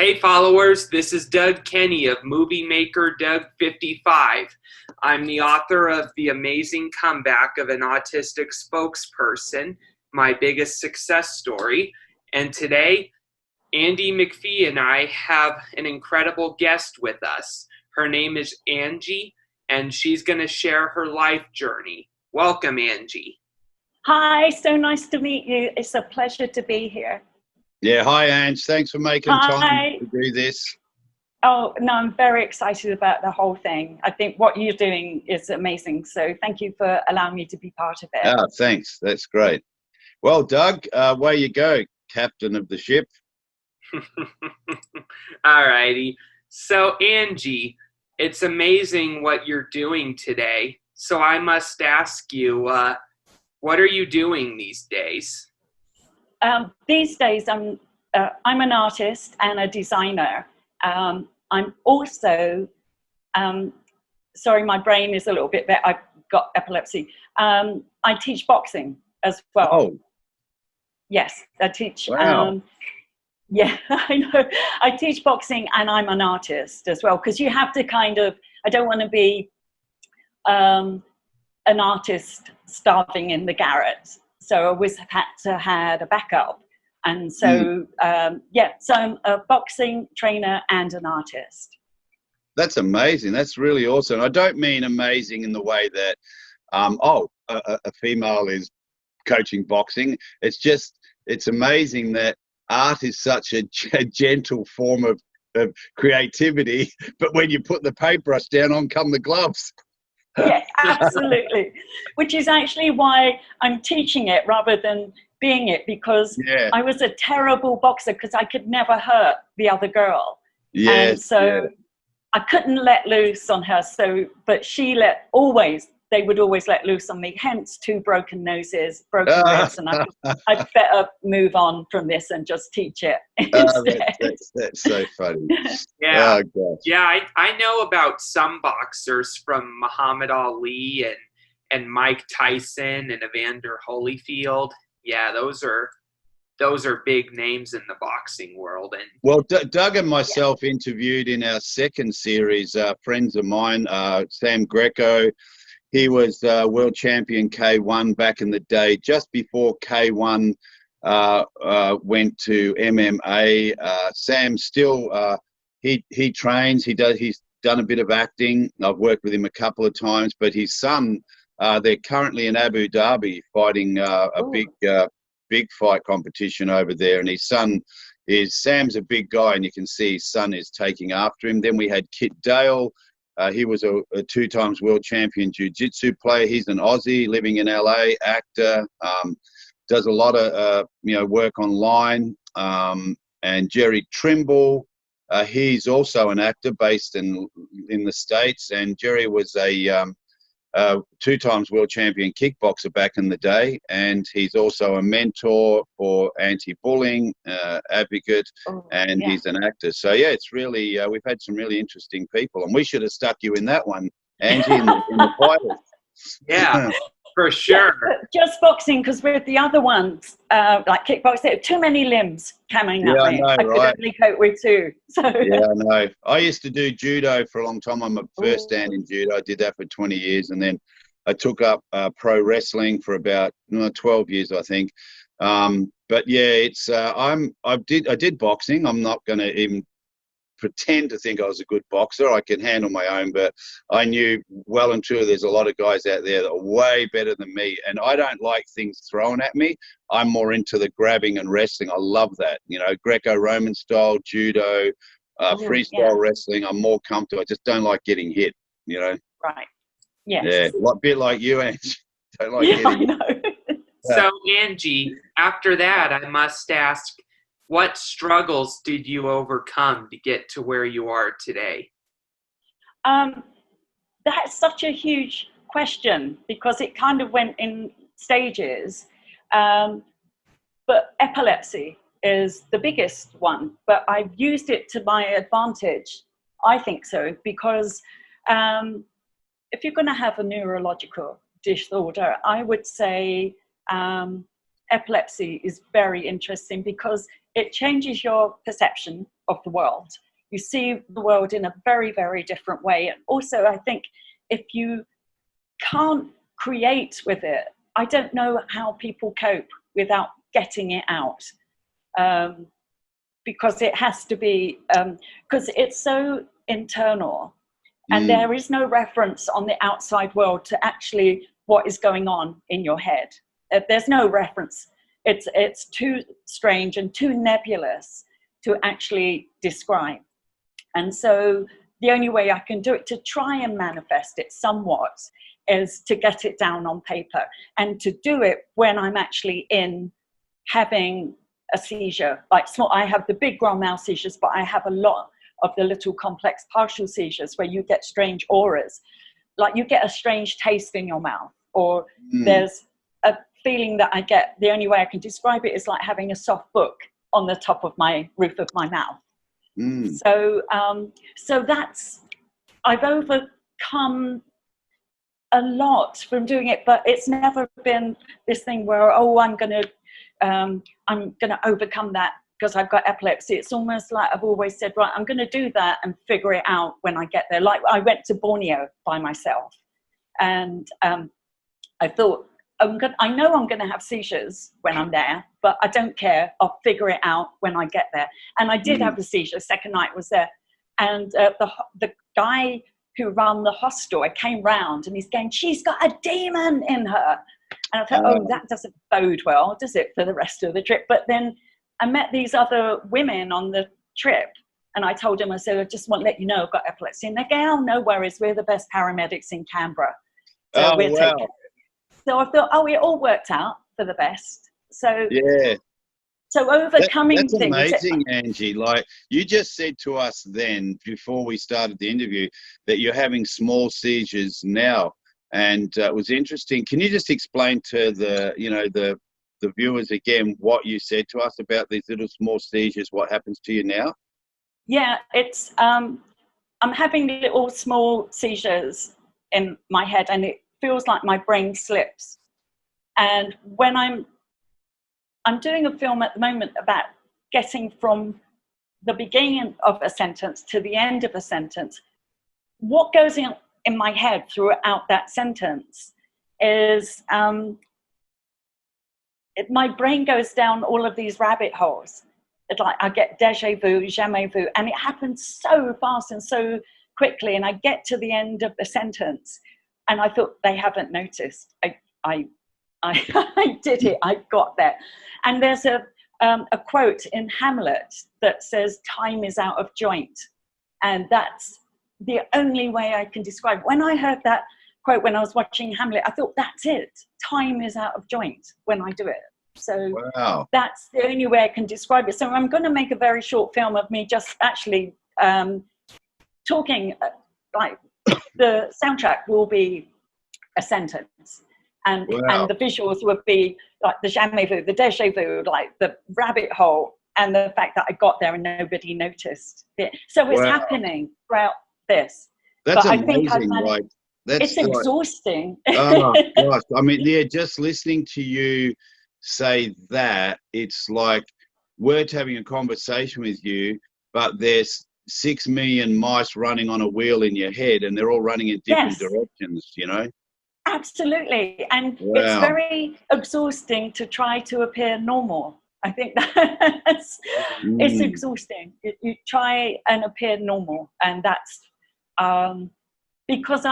Hey followers, this is Doug Kenney of Movie Maker Doug 55. I'm the author of The Amazing Comeback of an Autistic Spokesperson, my biggest success story. And today, Andy McPhee and I have an incredible guest with us. Her name is Angie, and she's going to share her life journey. Welcome, Angie. Hi, so nice to meet you. It's a pleasure to be here. Yeah, hi, Ange. Thanks for making time to do this. Oh, no, I'm very excited about the whole thing. I think what you're doing is amazing. So thank you for allowing me to be part of it. Ah, thanks. That's great. Well, Doug, away you go, captain of the ship. All righty. So, Angie, it's amazing what you're doing today. So I must ask you, what are you doing these days? These days, I'm an artist and a designer. I'm also, sorry, my brain is a little bit bad. I've got epilepsy. I teach boxing as well. Oh. Yes, I teach. Wow. Yeah, I know. I teach boxing and I'm an artist as well, because you have to kind of, I don't want to be an artist starving in the garret. So I always had to have a backup. And so, so I'm a boxing trainer and an artist. That's amazing. That's really awesome. I don't mean amazing in the way that, a female is coaching boxing. It's just, it's amazing that art is such a gentle form of creativity. But when you put the paintbrush down, on come the gloves. Yeah, absolutely. Which is actually why I'm teaching it rather than being it, because I was a terrible boxer because I could never hurt the other girl. Yes, and so I couldn't let loose on her. So, but they would always let loose on me, hence 2 broken noses, broken ribs, and I'd better move on from this and just teach it instead. That's so funny. Yeah, oh, gosh. Yeah. I know about some boxers from Muhammad Ali and Mike Tyson and Evander Holyfield. Yeah, those are big names in the boxing world. And well, Doug and myself interviewed in our second series friends of mine, Sam Greco. He was world champion K1 back in the day, just before K1 went to MMA. Sam still, he trains, he's done a bit of acting. I've worked with him a couple of times, but his son, they're currently in Abu Dhabi fighting a big fight competition over there. And his son Sam's a big guy, and you can see his son is taking after him. Then we had Kit Dale. He was a 2 times world champion jiu-jitsu player. He's an Aussie living in LA, actor, does a lot of work online. And Jerry Trimble, he's also an actor based in the States. And Jerry was a 2 times world champion kickboxer back in the day, and he's also a mentor for anti-bullying advocate, and he's an actor. So yeah, it's really we've had some really interesting people, and we should have stuck you in that one, Angie, in the finals. Yeah, for sure. Yeah, just boxing, because with the other ones, like kickboxing, there are too many limbs coming at me. I could only cope with 2. So. Yeah, I know. I used to do judo for a long time. I'm a first stand in judo. I did that for 20 years, and then I took up pro wrestling for about 12 years, I think. But yeah, it's I did boxing. I'm not going to even pretend to think I was a good boxer. I can handle my own, but I knew well and truly there's a lot of guys out there that are way better than me, and I don't like things thrown at me. I'm more into the grabbing and wrestling. I love that, Greco-Roman style, judo, freestyle wrestling. I'm more comfortable. I just don't like getting hit, Right. Yes. Yeah, a bit like you, Angie. Don't like getting I know. So, Angie, after that, I must ask, what struggles did you overcome to get to where you are today? That's such a huge question, because it kind of went in stages. But epilepsy is the biggest one, but I've used it to my advantage. I think so, because if you're going to have a neurological disorder, I would say epilepsy is very interesting, because it changes your perception of the world. You see the world in a very, very different way. And also, I think if you can't create with it, I don't know how people cope without getting it out. Because it has to be, because it's so internal, and there is no reference on the outside world to actually what is going on in your head. There's no reference. It's too strange and too nebulous to actually describe. And so the only way I can do it to try and manifest it somewhat is to get it down on paper, and to do it when I'm actually in having a seizure. Like I have the big grand mal seizures, but I have a lot of the little complex partial seizures where you get strange auras, like you get a strange taste in your mouth, or there's a feeling that I get. The only way I can describe it is like having a soft book on the top of my roof of my mouth. So that's, I've overcome a lot from doing it, but it's never been this thing where, oh, I'm going to overcome that because I've got epilepsy. It's almost like I've always said, right, I'm going to do that and figure it out when I get there. Like I went to Borneo by myself, and I thought, I know I'm going to have seizures when I'm there, but I don't care. I'll figure it out when I get there. And I did have a seizure. Second night I was there, and the guy who ran the hostel, I came round and he's going, she's got a demon in her. And I thought, oh, that doesn't bode well, does it, for the rest of the trip? But then I met these other women on the trip, and I told them, I said, I just want to let you know I've got epilepsy. And they go, oh, no worries, we're the best paramedics in Canberra. So we'll take it. So I thought, oh, it all worked out for the best. So yeah. So overcoming that's things. That's amazing, Angie. Like you just said to us then, before we started the interview, that you're having small seizures now. And it was interesting. Can you just explain to the viewers again what you said to us about these little small seizures? What happens to you now? Yeah, it's I'm having little small seizures in my head, and it feels like my brain slips. And when I'm doing a film at the moment about getting from the beginning of a sentence to the end of a sentence. What goes in my head throughout that sentence is my brain goes down all of these rabbit holes. It's like I get déjà vu, jamais vu, and it happens so fast and so quickly. And I get to the end of the sentence, and I thought they haven't noticed. I did it. I got there. And there's a quote in Hamlet that says, "Time is out of joint," and that's the only way I can describe. When I heard that quote when I was watching Hamlet, I thought, that's it. Time is out of joint when I do it. So wow. That's the only way I can describe it. So I'm going to make a very short film of me just actually talking. Like the soundtrack will be a sentence, and wow. And the visuals would be like the jamais vu, the déjà vu, like the rabbit hole, and the fact that I got there and nobody noticed it. So it's wow. happening throughout this. That's but amazing. Like it's like, exhausting. Oh gosh! I mean, yeah, just listening to you say that, it's like we're having a conversation with you, but there's 6 million mice running on a wheel in your head, and they're all running in different directions. You know. Absolutely, and wow. It's very exhausting to try to appear normal. I think that's it's exhausting. You try and appear normal, and that's because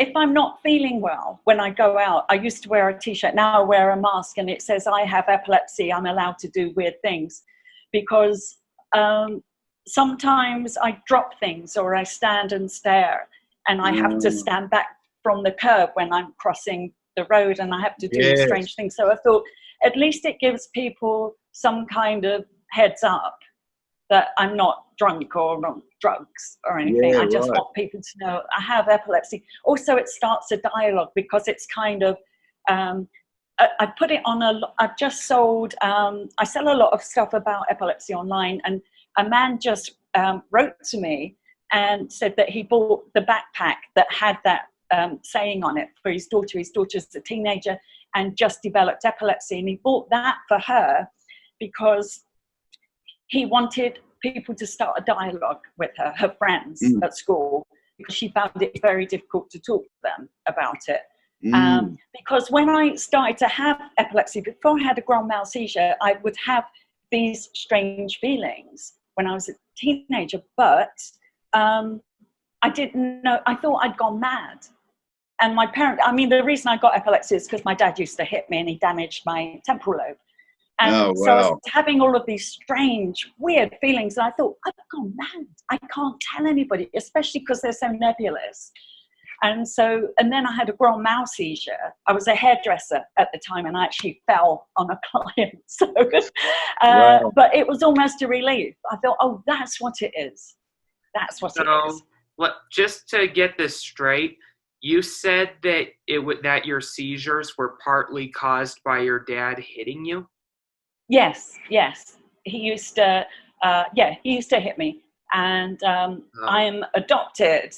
if I'm not feeling well when I go out, I used to wear a t-shirt, now I wear a mask, and it says I have epilepsy, I'm allowed to do weird things, because sometimes I drop things or I stand and stare, and I have to stand back from the curb when I'm crossing the road, and I have to do strange things. So I thought at least it gives people some kind of heads up that I'm not drunk or on drugs or anything. I just want people to know I have epilepsy. Also, it starts a dialogue, because it's kind of, I put it on I've just sold, I sell a lot of stuff about epilepsy online, and a man just wrote to me and said that he bought the backpack that had that saying on it for his daughter. His daughter's a teenager and just developed epilepsy, and he bought that for her because he wanted people to start a dialogue with her friends at school, because she found it very difficult to talk to them about it. Because when I started to have epilepsy, before I had a grand mal seizure, I would have these strange feelings when I was a teenager, but I didn't know, I thought I'd gone mad. And my parent, I mean, the reason I got epilepsy is because my dad used to hit me and he damaged my temporal lobe. And so I was having all of these strange, weird feelings. And I thought, I've gone mad. I can't tell anybody, especially because they're so nebulous. And then I had a grand mal seizure. I was a hairdresser at the time and I actually fell on a client. So, but it was almost a relief. I thought, oh, that's what it is. That's what it is. Just to get this straight, you said that that your seizures were partly caused by your dad hitting you? Yes. He used to, he used to hit me. And I am adopted.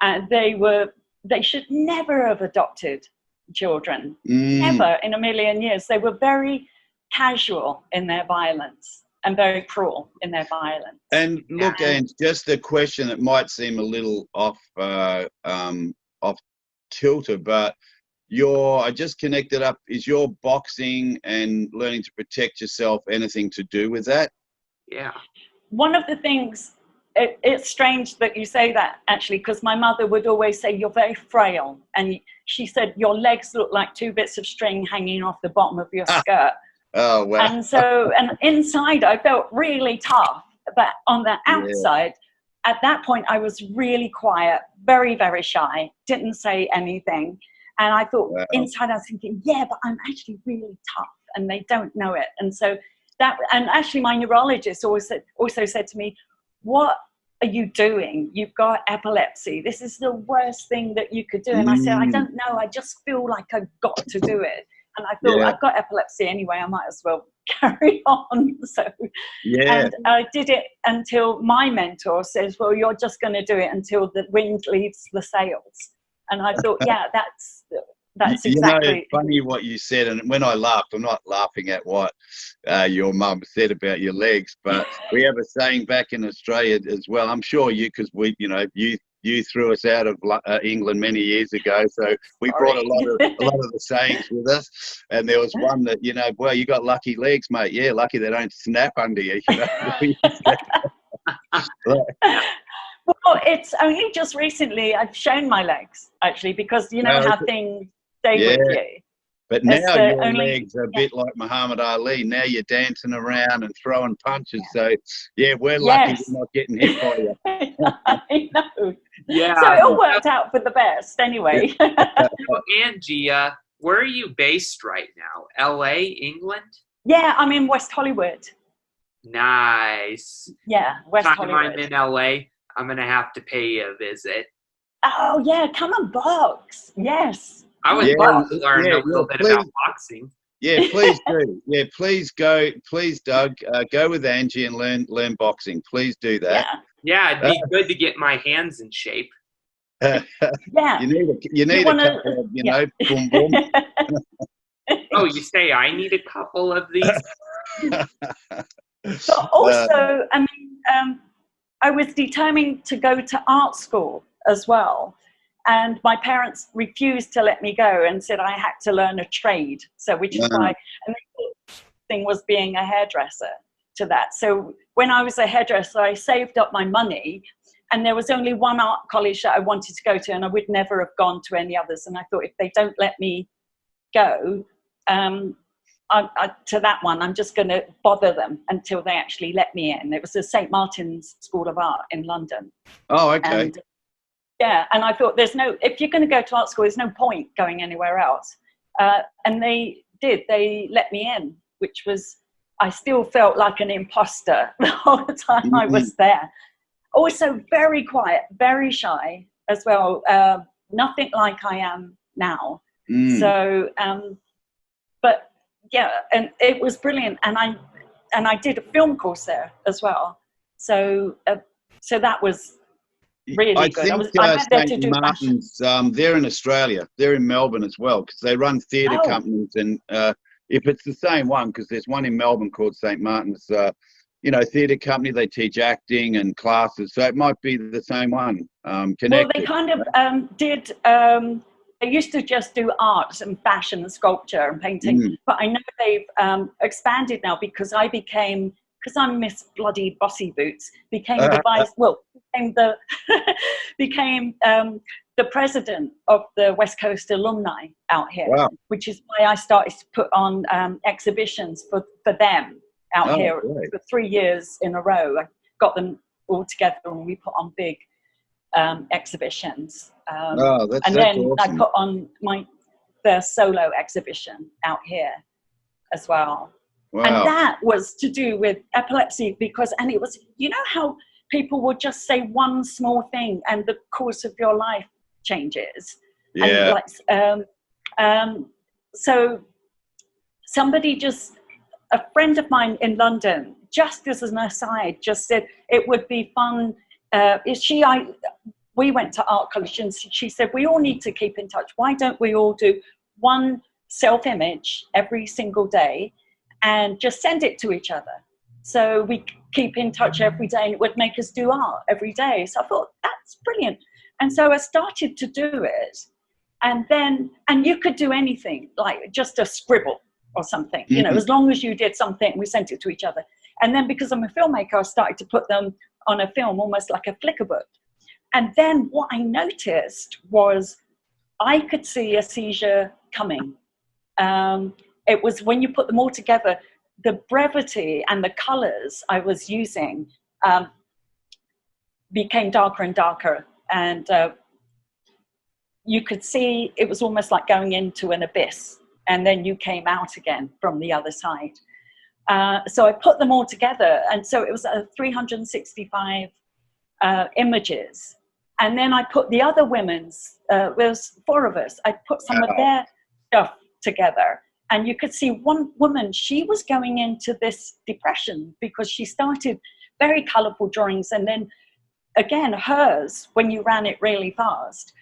And they should never have adopted children. Never in a million years. They were very casual in their violence and very cruel in their violence. And look, Ange, just a question that might seem a little off kilter, but I just connected up. Is your boxing and learning to protect yourself anything to do with that? Yeah. One of the things, it's strange that you say that, actually, because my mother would always say, you're very frail. And she said, your legs look like two bits of string hanging off the bottom of your skirt. Oh, wow. And inside I felt really tough, but on the outside, at that point, I was really quiet, very, very shy, didn't say anything. And I thought, inside I was thinking, yeah, but I'm actually really tough and they don't know it. And so and actually my neurologist also said to me, what are you doing? You've got epilepsy. This is the worst thing that you could do. And I said, I don't know. I just feel like I've got to do it. And I thought, I've got epilepsy anyway. I might as well carry on. So, and I did it until my mentor says, well, you're just going to do it until the wind leaves the sails. And I thought, that's exactly. You know, funny what you said. And when I laughed, I'm not laughing at what your mum said about your legs, but we have a saying back in Australia as well. I'm sure because you threw us out of England many years ago, so we brought a lot of the sayings with us. And there was one that, well, you got lucky legs, mate. Yeah, lucky they don't snap under you. Well, it's only just recently I've shown my legs, actually, because how things stay with you. But now your legs are a bit like Muhammad Ali. Now you're dancing around and throwing punches. So, we're lucky we're not getting hit by you. I know. Yeah. So it all worked out for the best anyway. So, Angie, where are you based right now? LA, England? Yeah, I'm in West Hollywood. Nice. Yeah, West Hollywood. I'm in LA, I'm going to have to pay you a visit. Oh, yeah, come and box. Yes. I would love to learn a little bit about boxing. Yeah, please do. Yeah, please go. Please, Doug, go with Angie and learn boxing. Please do that. Yeah, it'd be good to get my hands in shape. Yeah. You need a couple of, boom, boom. Oh, you say I need a couple of these? But also, I was determined to go to art school as well. And my parents refused to let me go and said I had to learn a trade. So, which is why, and the thing was being a hairdresser to that. So when I was a hairdresser, I saved up my money, and there was only one art college that I wanted to go to, and I would never have gone to any others. And I thought, if they don't let me go to that one, I'm just going to bother them until they actually let me in. It was the St. Martin's School of Art in London. Oh, okay. And I thought, if you're going to go to art school, there's no point going anywhere else. And they did. They let me in, which was, I still felt like an imposter the whole time I was there. Also very quiet, very shy as well. Nothing like I am now. So, but yeah, and it was brilliant. And I did a film course there as well. So that was really good. I went there to do Martin's, they're in Australia. They're in Melbourne as well, because they run theatre companies. And if it's the same one, because there's one in Melbourne called St. Martin's theatre company. They teach acting and classes, so it might be the same one. Well, they kind of did. They used to just do arts and fashion and sculpture and painting, but I know they've expanded now because I'm Miss Bloody Bossy Boots, became the the president of the West Coast alumni out here, wow. which is why I started to put on exhibitions for them out here great. for 3 years in a row. I got them all together and we put on big exhibitions. That's then awesome. I put on my first solo exhibition out here as well. Wow. And that was to do with epilepsy and it was, how people would just say one small thing and the course of your life changes. Yeah. And so somebody a friend of mine in London, just as an aside, just said it would be fun. We went to art college and she said, we all need to keep in touch. Why don't we all do one self-image every single day and just send it to each other? So we keep in touch every day and it would make us do art every day. So I thought, that's brilliant. And so I started to do it. And you could do anything, like just a scribble or something, as long as you did something, we sent it to each other. And then because I'm a filmmaker, I started to put them on a film, almost like a flicker book. And then what I noticed was I could see a seizure coming. It was when you put them all together, the brevity and the colors I was using became darker and darker. And you could see it was almost like going into an abyss. And then you came out again from the other side. So I put them all together. And so it was 365 images. And then I put the other women's, there was 4 of us, I put some of their stuff together. And you could see one woman, she was going into this depression because she started very colorful drawings. And then again, hers, when you ran it really fast,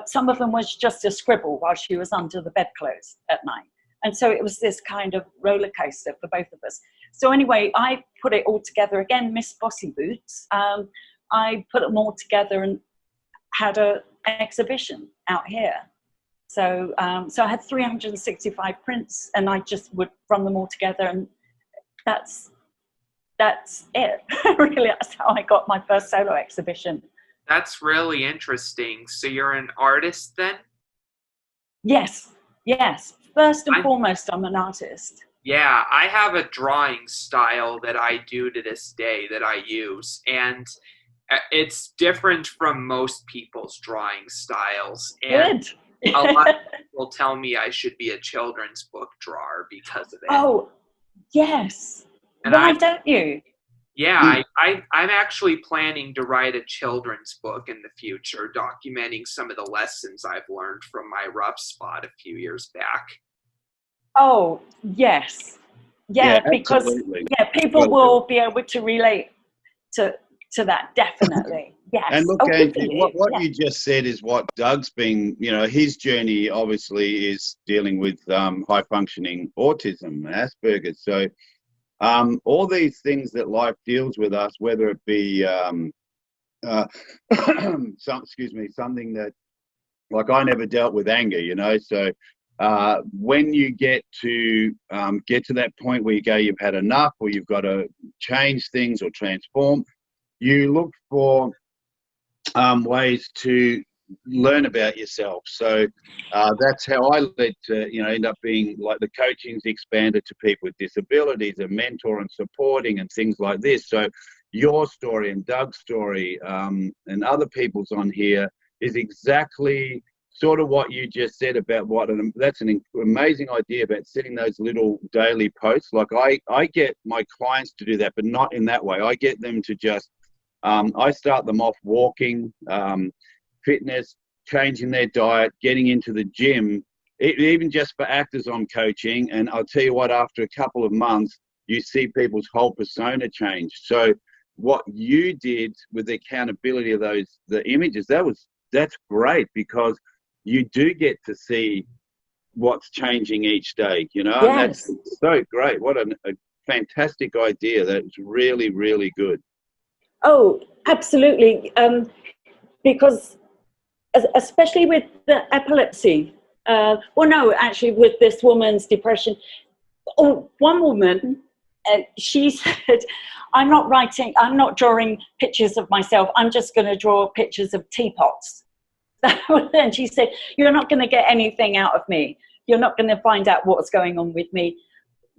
some of them was just a scribble while she was under the bedclothes at night. And so it was this kind of roller coaster for both of us. So anyway, I put it all together again, Miss Bossy Boots. I put them all together and had an exhibition out here. So I had 365 prints and I just would run them all together, and that's it. Really, that's how I got my first solo exhibition. That's really interesting. So you're an artist then? Yes. First and foremost, I'm an artist. Yeah, I have a drawing style that I do to this day that I use, and it's different from most people's drawing styles. And good. A lot of people tell me I should be a children's book drawer because of it. Oh, yes. And why don't you? Yeah, I'm actually planning to write a children's book in the future, documenting some of the lessons I've learned from my rough spot a few years back. Oh, yes. Yeah, because people will be able to relate to that, definitely. Yes. And look, Angie, what you just said is what Doug's been, his journey obviously is dealing with high functioning autism, Asperger's. So all these things that life deals with us, whether it be something that, like, I never dealt with anger, so when you get to that point where you go, you've had enough, or you've got to change things or transform, you look for ways to learn about yourself. So that's how I led to, end up being like the coaching's expanded to people with disabilities, a mentor and supporting and things like this. So your story and Doug's story and other people's on here is exactly sort of what you just said about that's an amazing idea about setting those little daily posts. Like I get my clients to do that, but not in that way. I get them to just, I start them off walking, fitness, changing their diet, getting into the gym, even just for actors I'm coaching. And I'll tell you what, after a couple of months, you see people's whole persona change. So what you did with the accountability of the images, that's great, because you do get to see what's changing each day, Yes. And that's so great. What a fantastic idea. That's really, really good. Oh, absolutely. Because especially with the epilepsy, well, no, actually with this woman's depression, one woman, she said, I'm not drawing pictures of myself. I'm just going to draw pictures of teapots. And she said, you're not going to get anything out of me. You're not going to find out what's going on with me.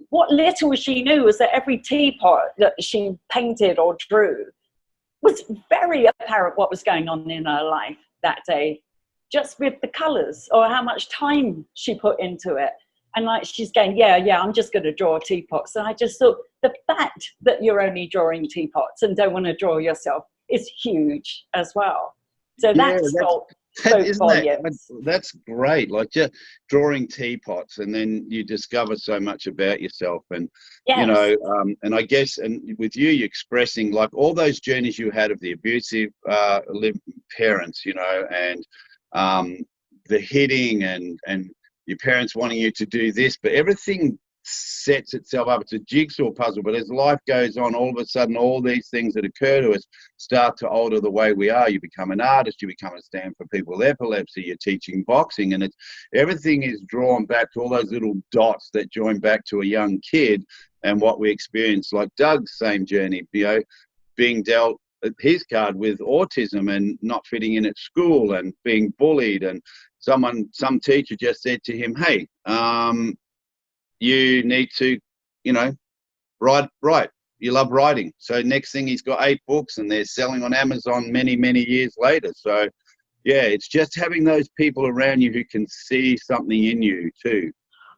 What little she knew was that every teapot that she painted or drew was very apparent what was going on in her life that day, just with the colors or how much time she put into it. And like she's going, yeah, I'm just going to draw teapots. And I just thought the fact that you're only drawing teapots and don't want to draw yourself is huge as well. So that's that's great. Like just drawing teapots, and then you discover so much about yourself. And you know, and I guess, and with you expressing like all those journeys you had of the abusive parents, you know, and the hitting and your parents wanting you to do this, but everything sets itself up. It's a jigsaw puzzle, but as life goes on, all of a sudden, all these things that occur to us start to alter the way we are. You become an artist, you become a stand for people with epilepsy, you're teaching boxing, and everything is drawn back to all those little dots that join back to a young kid and what we experience. Like Doug's same journey, you know, being dealt his card with autism and not fitting in at school and being bullied, and some teacher just said to him, hey, you need to, you know, write. You love writing. So next thing, he's got 8 books and they're selling on Amazon many, many years later. So yeah, it's just having those people around you who can see something in you too.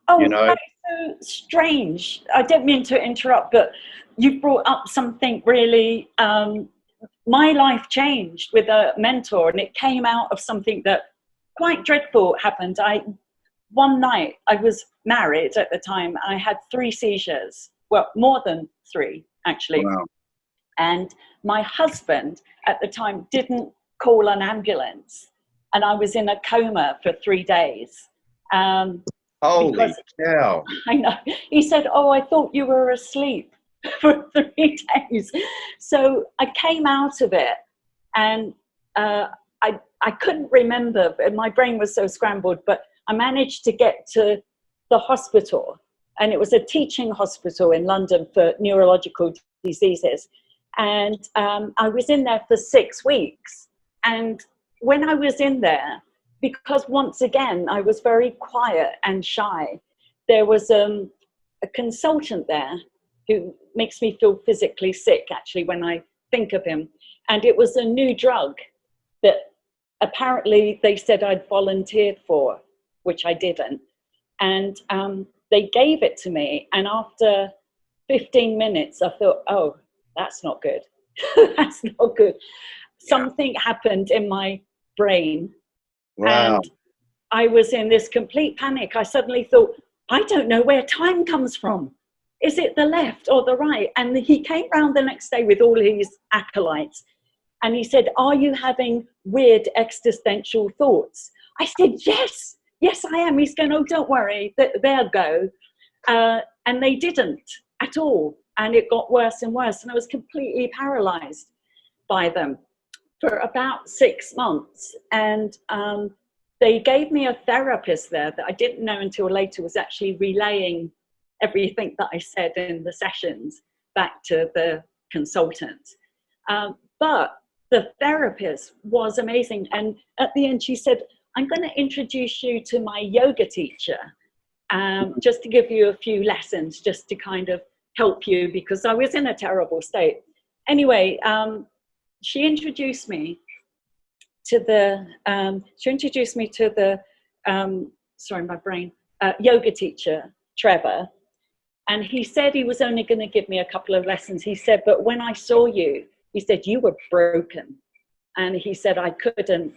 Oh, you know? That's so strange. I don't mean to interrupt, but you brought up something really, my life changed with a mentor, and it came out of something that quite dreadful happened. One night, I was married at the time. I had 3 seizures. Well, more than 3, actually. Wow. And my husband at the time didn't call an ambulance. And I was in a coma for 3 days. Holy cow. I know. He said, oh, I thought you were asleep for 3 days. So I came out of it, and I couldn't remember, and my brain was so scrambled, but I managed to get to the hospital, and it was a teaching hospital in London for neurological diseases. And I was in there for 6 weeks. And when I was in there, because once again, I was very quiet and shy, there was a consultant there who makes me feel physically sick, actually, when I think of him. And it was a new drug that apparently they said I'd volunteered for, which I didn't. And they gave it to me. And after 15 minutes, I thought, oh, that's not good. That's not good. Something happened in my brain. Wow. And I was in this complete panic. I suddenly thought, I don't know where time comes from. Is it the left or the right? And he came round the next day with all his acolytes. And he said, are you having weird existential thoughts? I said, yes, I am. He's going, oh, don't worry, they'll go. And they didn't at all. And it got worse and worse. And I was completely paralyzed by them for about 6 months. And they gave me a therapist there that I didn't know until later was actually relaying everything that I said in the sessions back to the consultant. But the therapist was amazing. And at the end, she said, I'm going to introduce you to my yoga teacher, just to give you a few lessons, just to kind of help you, because I was in a terrible state. Anyway, she introduced me to the, yoga teacher, Trevor. And he said he was only going to give me a couple of lessons. He said, but when I saw you, he said, you were broken. And he said, I couldn't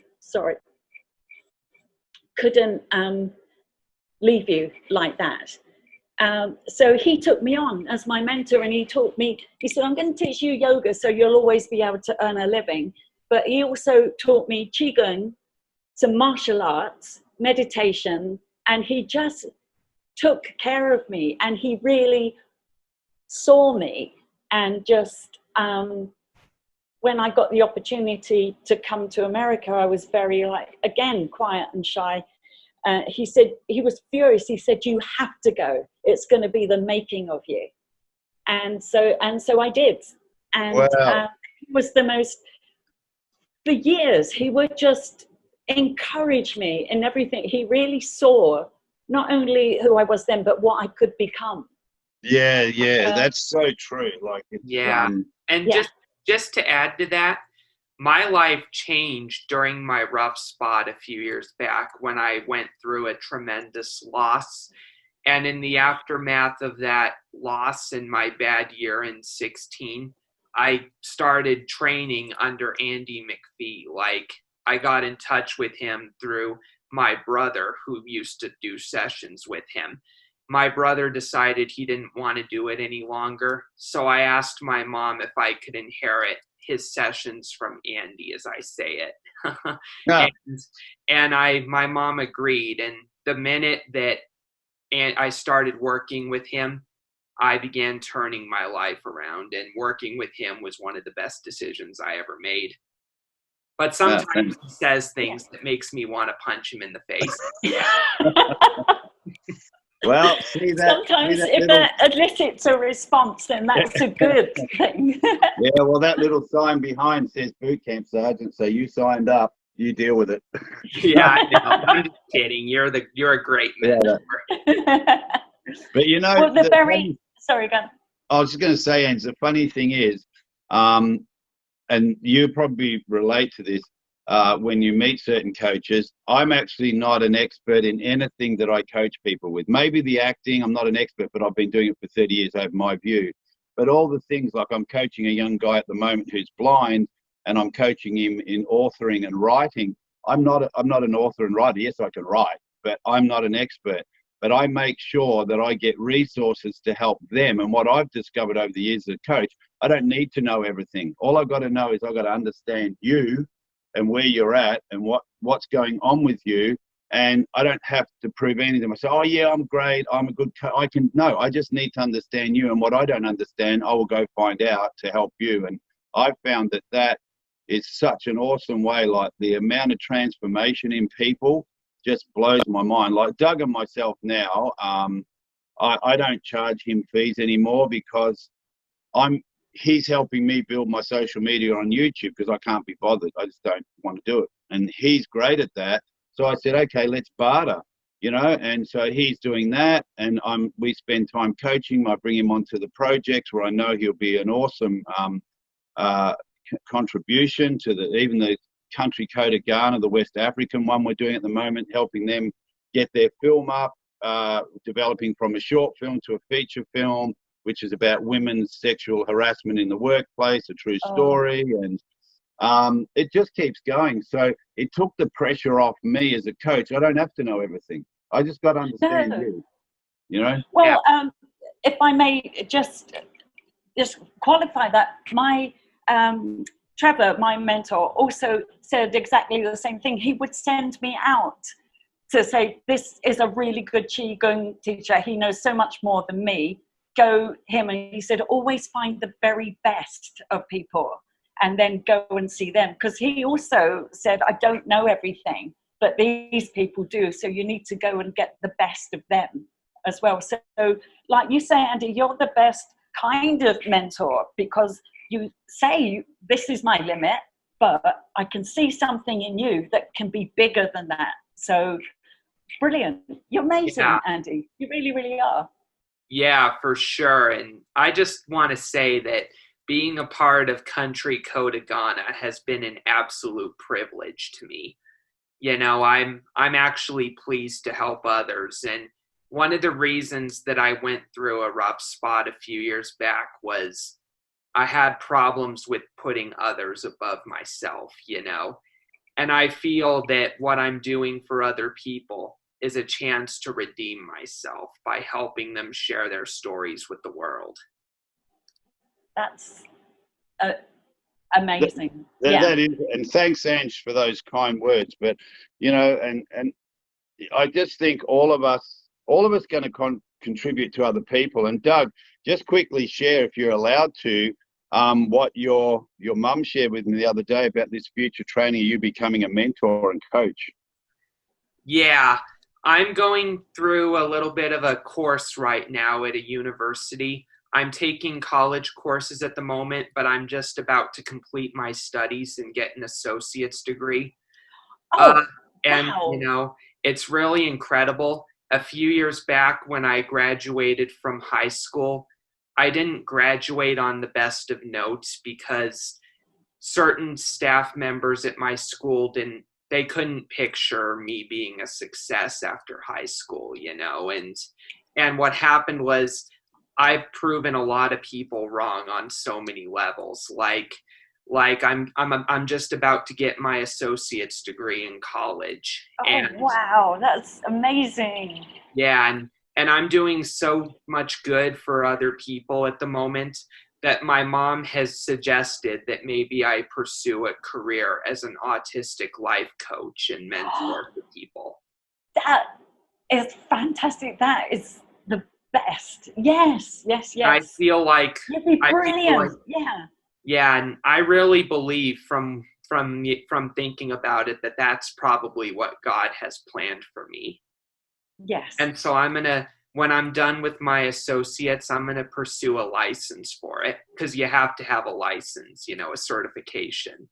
leave you like that. So he took me on as my mentor, and he taught me, he said, I'm going to teach you yoga so you'll always be able to earn a living. But he also taught me Qigong, some martial arts, meditation, and he just took care of me. And he really saw me, and just when I got the opportunity to come to America, I was very, like, again, quiet and shy. He said, he was furious. He said, "You have to go. It's going to be the making of you." And so I did. And Wow. he was the most, for years, he would just encourage me in everything. He really saw not only who I was then, but what I could become. Yeah, that's so true. Like, it's, Yeah. And Yeah. just to add to that, my life changed during my rough spot a few years back when I went through a tremendous loss. And in the aftermath of that loss and my bad year in 16, I started training under Andy McPhee. Like, I got in touch with him through my brother, who used to do sessions with him. My brother decided he didn't want to do it any longer. So I asked my mom if I could inherit his sessions from Andy, as I say it. Yeah. and my mom agreed. And the minute that I started working with him, I began turning my life around, and working with him was one of the best decisions I ever made. But sometimes he says things that makes me want to punch him in the face. Well, see that. Sometimes if that elicits a response, then that's a good thing. Yeah, well, that little sign behind says boot camp sergeant, so you signed up. You deal with it. Yeah, I know. I'm just kidding. You're a great mentor. But you know, well, sorry, go on. I was just going to say, Ange, the funny thing is, and you probably relate to this, when you meet certain coaches, I'm actually not an expert in anything that I coach people with. Maybe the acting, I'm not an expert, but I've been doing it for 30 years over my view. But all the things, like I'm coaching a young guy at the moment who's blind, and I'm coaching him in authoring and writing. I'm not an author and writer. Yes, I can write, but I'm not an expert. But I make sure that I get resources to help them. And what I've discovered over the years as a coach, I don't need to know everything. All I've got to know is I've got to understand you and where you're at and what's going on with you. And I don't have to prove anything. I say, "Oh yeah, I'm great. I'm a good coach." I just need to understand you. And what I don't understand, I will go find out to help you. And I've found that is such an awesome way. Like, the amount of transformation in people just blows my mind. Like Doug and myself now, I don't charge him fees anymore because he's helping me build my social media on YouTube because I can't be bothered. I just don't want to do it. And he's great at that. So I said, okay, let's barter, and so he's doing that. And we spend time coaching. I bring him onto the projects where I know he'll be an awesome contribution to even the Country Code of Ghana, the West African one we're doing at the moment, helping them get their film up, developing from a short film to a feature film, which is about women's sexual harassment in the workplace, a true story. And it just keeps going. So it took the pressure off me as a coach. I don't have to know everything. I just got to understand you, Well, if I may just qualify that, my Trevor, my mentor, also said exactly the same thing. He would send me out to say, "This is a really good Qigong teacher. He knows so much more than me. Go him." And he said, "Always find the very best of people and then go and see them." Because he also said, "I don't know everything, but these people do. So you need to go and get the best of them as well." So like you say, Andy, you're the best kind of mentor because you say, "This is my limit, but I can see something in you that can be bigger than that." So brilliant. You're amazing, Andy. You really, really are. Yeah, for sure. And I just want to say that being a part of Country Code of Ghana has been an absolute privilege to me. I'm actually pleased to help others. And one of the reasons that I went through a rough spot a few years back was I had problems with putting others above myself, and I feel that what I'm doing for other people is a chance to redeem myself by helping them share their stories with the world. That's amazing. That is, and thanks, Ange, for those kind words. But and I just think all of us going to contribute to other people. And Doug, just quickly share, if you're allowed to, what your mum shared with me the other day about this future training, you becoming a mentor and coach. Yeah, I'm going through a little bit of a course right now at a university. I'm taking college courses at the moment, but I'm just about to complete my studies and get an associate's degree. And, Wow. it's really incredible. A few years back when I graduated from high school, I didn't graduate on the best of notes because certain staff members at my school they couldn't picture me being a success after high school, and what happened was I've proven a lot of people wrong on so many levels. Like I'm just about to get my associate's degree in college. Oh, wow, that's amazing. Yeah, and I'm doing so much good for other people at the moment that my mom has suggested that maybe I pursue a career as an autistic life coach and mentor for people. That is fantastic. That is the best. Yes. I feel like You'd be brilliant. Yeah, and I really believe from thinking about it that that's probably what God has planned for me. Yes. And so when I'm done with my associates, I'm going to pursue a license for it, because you have to have a license, a certification.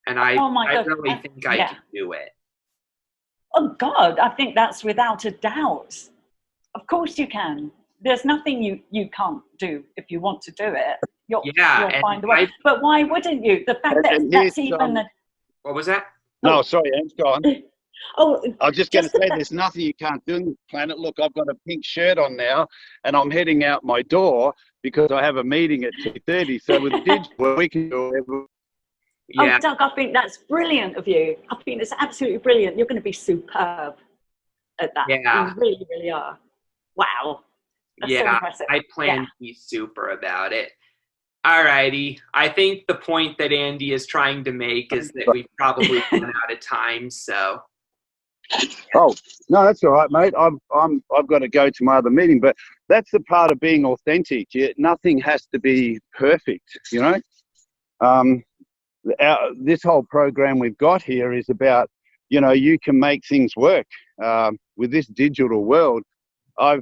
And I really think I can do it. Oh, God, I think that's without a doubt. Of course you can. There's nothing you can't do if you want to do it. You'll find a way. But why wouldn't you? The fact that that's even What was that? No, sorry, Ange, go on. Oh, I was just going to say, there's nothing you can't do on this planet. Look, I've got a pink shirt on now, and I'm heading out my door because I have a meeting at 2:30. So with digital, we can do whatever. Yeah. Oh, Doug, I think that's brilliant of you. I think it's absolutely brilliant. You're going to be superb at that. Yeah. You really, really are. Wow. That's so impressive. I plan to be super about it. All righty. I think the point that Andy is trying to make is that we've probably run out of time. So. Oh no, that's all right, mate. I've got to go to my other meeting, but that's the part of being authentic. Nothing has to be perfect, This whole program we've got here is about, you can make things work with this digital world. I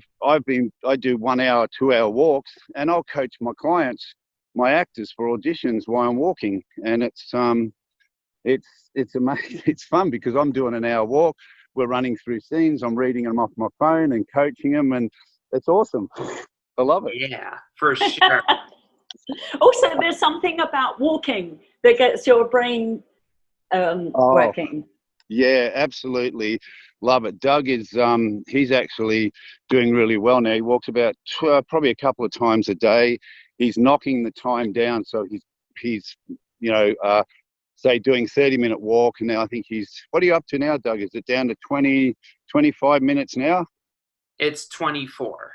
do 1 hour, 2 hour walks, and I'll coach my clients, my actors, for auditions while I'm walking, and it's amazing. It's fun because I'm doing an hour walk. We're running through scenes. I'm reading them off my phone and coaching them, and it's awesome. I love it. Yeah, for sure. Also, there's something about walking that gets your brain working. Yeah, absolutely. Love it. Doug is, he's actually doing really well now. He walks about probably a couple of times a day. He's knocking the time down. So he's say doing 30-minute walk. And now I think what are you up to now, Doug? Is it down to 20, 25 minutes now? It's 24.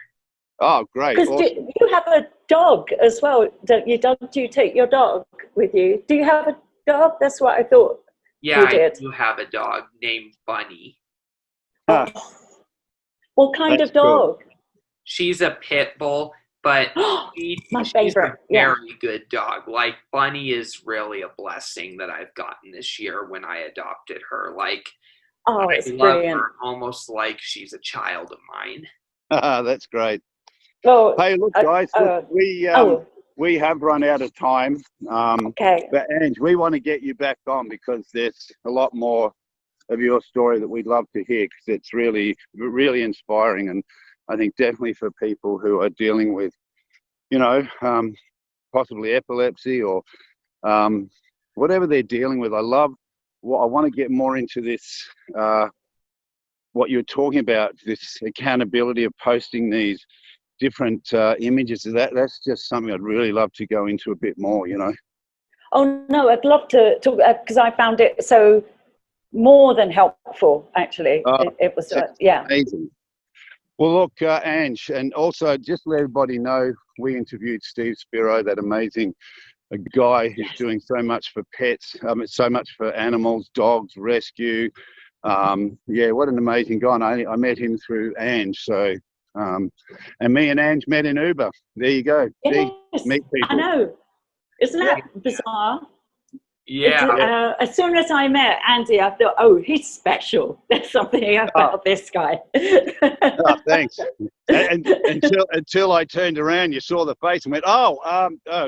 Oh, great. Because awesome. you have a dog as well, don't you, Doug? Do you take your dog with you? Do you have a dog? That's what I thought. Yeah, I do have a dog named Bunny. Oh. What kind of dog? Cool. She's a pit bull, but she's a very good dog. Like, Bunny is really a blessing that I've gotten this year when I adopted her. Like, it's brilliant. her almost like she's a child of mine. That's great. Well, hey, look, guys, we have run out of time. Okay. But Ange, we want to get you back on because there's a lot more of your story that we'd love to hear, because it's really, really inspiring. And I think definitely for people who are dealing with, possibly epilepsy or whatever they're dealing with. I want to get more into this, what you're talking about, this accountability of posting these different images. That's just something I'd really love to go into a bit more, Oh, no, I'd love to talk, because I found it so more than helpful, actually. It was, amazing. Well, look, Ange, and also just let everybody know, we interviewed Steve Spiro, that amazing guy who's doing so much for pets, so much for animals, dogs, rescue. What an amazing guy. And I met him through Ange, so And me and Ange met in Uber. There you go. Yes, See, meet people. I know. Isn't that bizarre? Yeah. As soon as I met Andy, I thought, oh, he's special. There's something about this guy. Oh, thanks. And until I turned around, you saw the face and went, oh,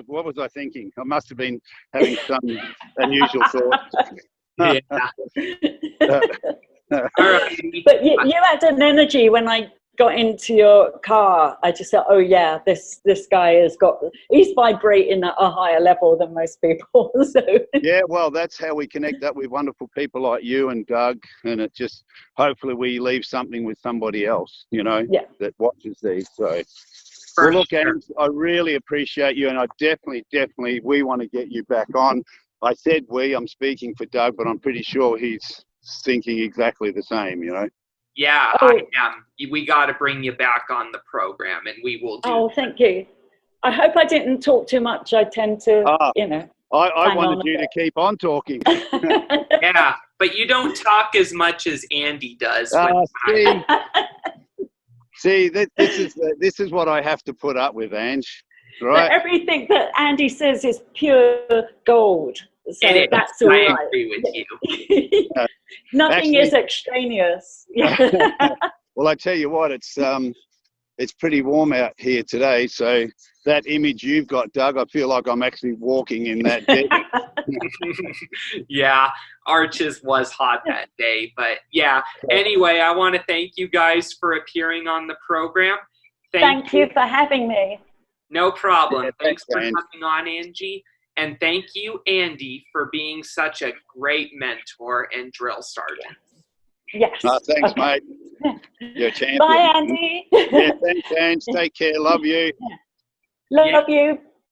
what was I thinking? I must have been having some unusual thoughts. Yeah. All right. But you had an energy when I got into your car. I just thought, oh yeah, this guy he's vibrating at a higher level than most people. So. Yeah, well, that's how we connect up with wonderful people like you and Doug, and it just, hopefully we leave something with somebody else, that watches these. So, well, look, Ange, I really appreciate you, and I definitely, we want to get you back on. I said I'm speaking for Doug, but I'm pretty sure he's thinking exactly the same, Yeah, I am. We got to bring you back on the program, and we will do. Oh, thank you. I hope I didn't talk too much. I tend to, I wanted you to keep on talking. Yeah, but you don't talk as much as Andy does. See, this is what I have to put up with, Ange. Right? But everything that Andy says is pure gold. So that's all right. I agree with you. Nothing is extraneous. Well, I tell you what, it's pretty warm out here today. So that image you've got, Doug, I feel like I'm actually walking in that day. Yeah, Arches was hot that day. But yeah, anyway, I want to thank you guys for appearing on the program. Thank you for having me. No problem. Yeah, thanks for coming on, Angie. And thank you, Andy, for being such a great mentor and drill sergeant. Yes. Thanks, mate. You're a champion. Bye, Andy. Yeah, thanks, Ange. Take care. Love you. Love you.